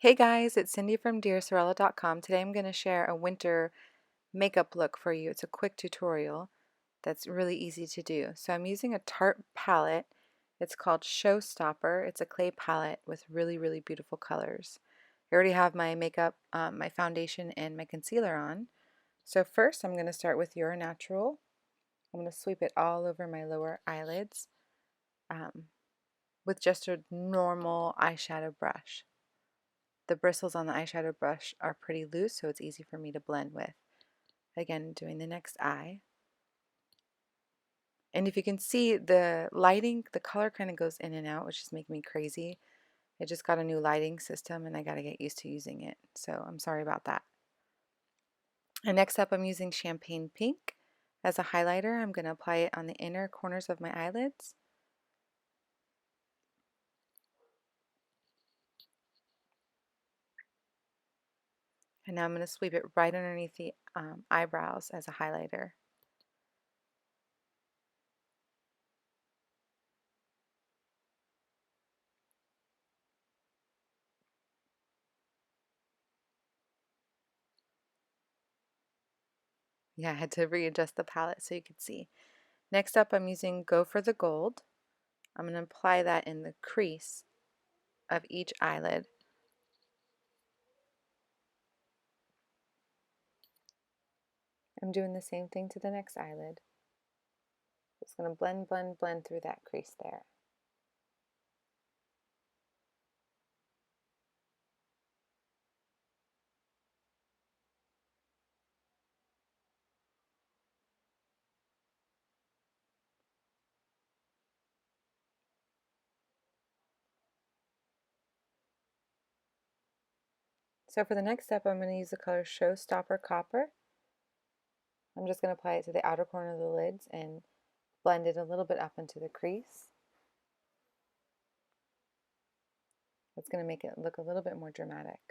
Hey guys, it's Cindy from DearSorella.com. Today I'm going to share a winter makeup look for you. It's a quick tutorial that's really easy to do. So I'm using a Tarte palette. It's called Showstopper. It's a clay palette with really beautiful colors. I already have my makeup, my foundation, and my concealer on. So first I'm going to start with Your Natural. I'm going to sweep it all over my lower eyelids with just a normal eyeshadow brush. The bristles on the eyeshadow brush are pretty loose, so it's easy for me to blend with. Again, doing the next eye. And if you can see the lighting, the color kind of goes in and out, which is making me crazy. I just got a new lighting system and I got to get used to using it. So I'm sorry about that. And next up, I'm using Champagne Pink as a highlighter. I'm going to apply it on the inner corners of my eyelids. And now I'm going to sweep it right underneath the eyebrows as a highlighter. Yeah, I had to readjust the palette so you could see. Next up, I'm using Go for the Gold. I'm going to apply that in the crease of each eyelid. I'm doing the same thing to the next eyelid. Just going to blend through that crease there. So for the next step, I'm going to use the color Showstopper Copper. I'm just going to apply it to the outer corner of the lids and blend it a little bit up into the crease. It's going to make it look a little bit more dramatic.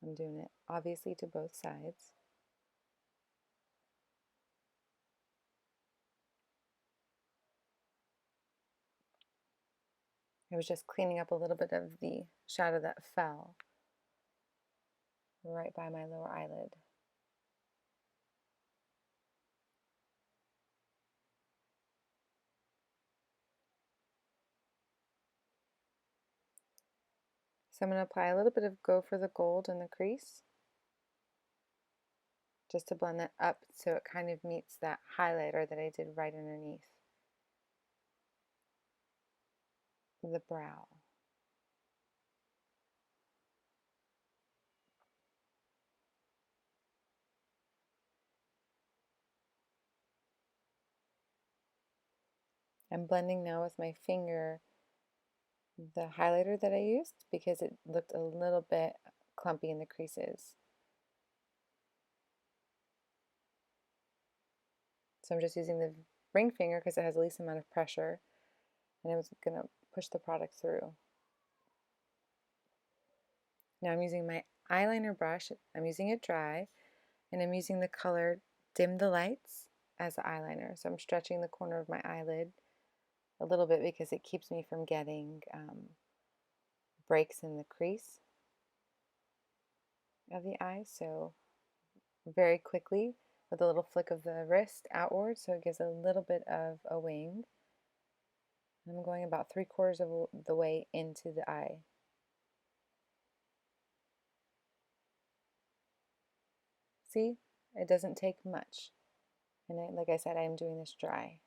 I'm doing it obviously to both sides. I was just cleaning up a little bit of the shadow that fell right by my lower eyelid. So I'm going to apply a little bit of Go for the Gold in the crease, just to blend that up so it kind of meets that highlighter that I did right underneath the brow. I'm blending now with my finger the highlighter that I used because it looked a little bit clumpy in the creases. So I'm just using the ring finger because it has the least amount of pressure, and I was going to push the product through. Now I'm using my eyeliner brush. I'm using it dry, and I'm using the color Dim the Lights as the eyeliner. So I'm stretching the corner of my eyelid a little bit because it keeps me from getting breaks in the crease of the eye. So very quickly with a little flick of the wrist outward, so it gives a little bit of a wing. I'm going about 3/4 of the way into the eye. See, it doesn't take much. And like I said, I am doing this dry.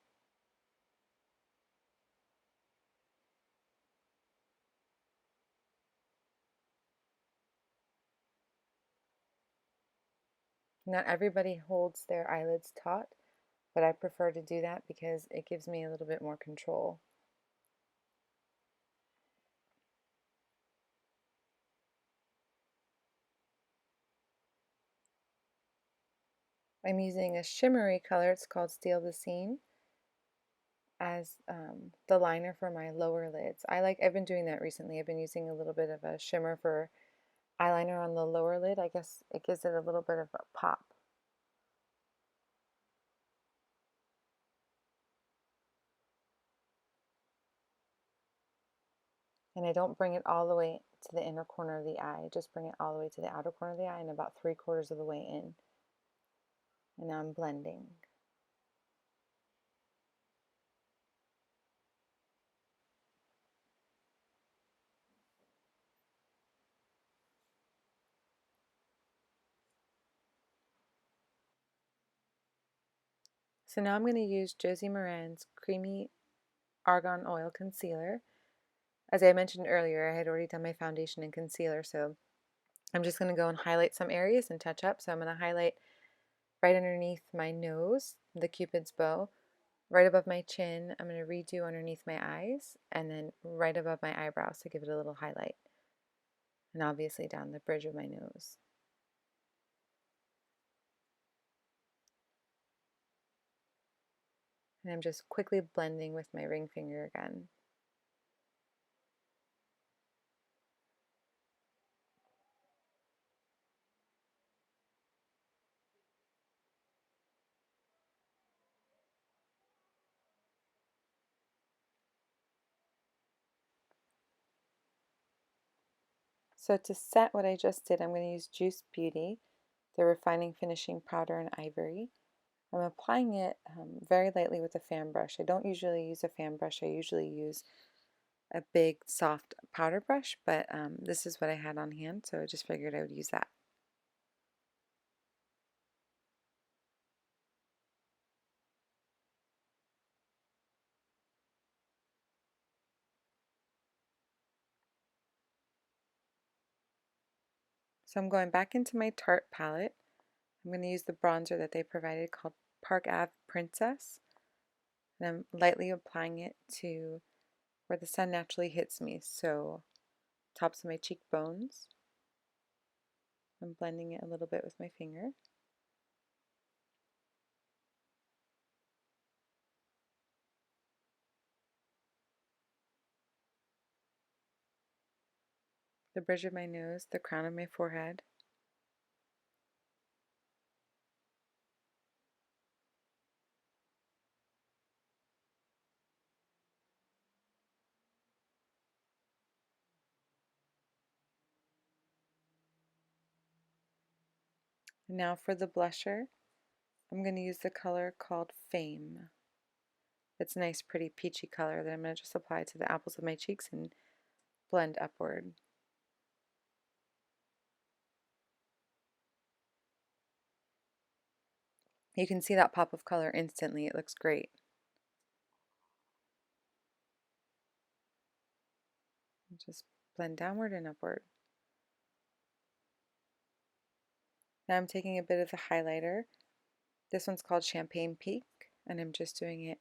Not everybody holds their eyelids taut, but I prefer to do that because it gives me a little bit more control. I'm using a shimmery color, it's called Steal the Scene, as the liner for my lower lids. I've been doing that recently. I've been using a little bit of a shimmer for eyeliner on the lower lid. I guess it gives it a little bit of a pop. And I don't bring it all the way to the inner corner of the eye. I just bring it all the way to the outer corner of the eye and about 3/4 of the way in. And now I'm blending. So now I'm going to use Josie Maran's Creamy Argan Oil Concealer. As I mentioned earlier, I had already done my foundation and concealer, so I'm just going to go and highlight some areas and touch up. So I'm going to highlight right underneath my nose, the Cupid's bow, right above my chin. I'm going to redo underneath my eyes, and then right above my eyebrows to give it a little highlight. And obviously down the bridge of my nose. And I'm just quickly blending with my ring finger again. So to set what I just did, I'm going to use Juice Beauty, the Refining Finishing Powder in Ivory. I'm applying it very lightly with a fan brush. I don't usually use a fan brush. I usually use a big soft powder brush, but this is what I had on hand, so I just figured I would use that. So I'm going back into my Tarte palette. I'm going to use the bronzer that they provided called Park Ave Princess. And I'm lightly applying it to where the sun naturally hits me, so tops of my cheekbones. I'm blending it a little bit with my finger. The bridge of my nose, the crown of my forehead. And now for the blusher, I'm going to use the color called Fame. It's a nice, pretty peachy color that I'm going to just apply to the apples of my cheeks and blend upward. You can see that pop of color instantly. It looks great. Just blend downward and upward. Now I'm taking a bit of the highlighter. This one's called Champagne Peak, and I'm just doing it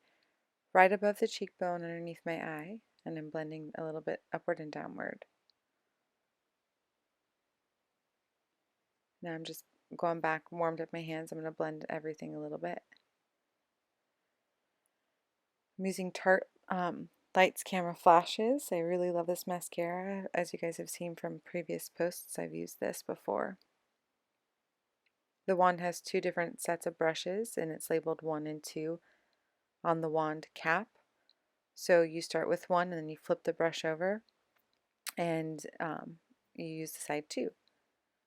right above the cheekbone underneath my eye, and I'm blending a little bit upward and downward. Now I'm just going back, warmed up my hands. I'm going to blend everything a little bit. I'm using Tarte Lights Camera Flashes. I really love this mascara. As you guys have seen from previous posts, I've used this before. The wand has two different sets of brushes, and it's labeled 1 and 2 on the wand cap. So you start with one, and then you flip the brush over, and you use the side 2.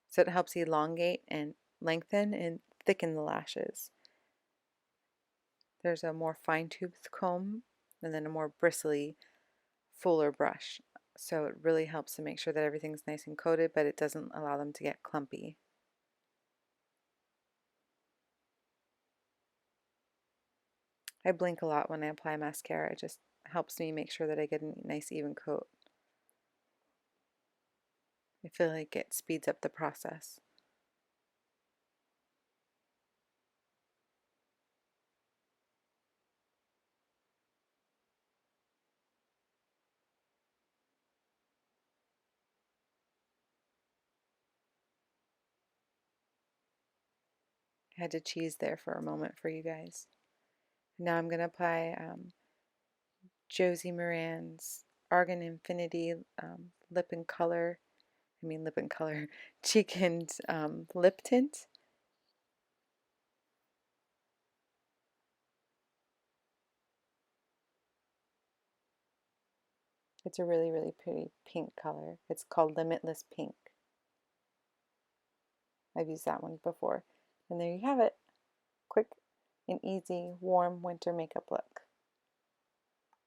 So it helps elongate and lengthen and thicken the lashes. There's a more fine-toothed comb and then a more bristly, fuller brush. So it really helps to make sure that everything's nice and coated, but it doesn't allow them to get clumpy. I blink a lot when I apply mascara. It just helps me make sure that I get a nice even coat. I feel like it speeds up the process. I had to cheese there for a moment for you guys. Now I'm going to apply Josie Maran's Argan Infinity lip and color, lip and color, cheek and lip tint. It's a really, really pretty pink color. It's called Limitless Pink. I've used that one before. And there you have it. Quick and easy, warm winter makeup look.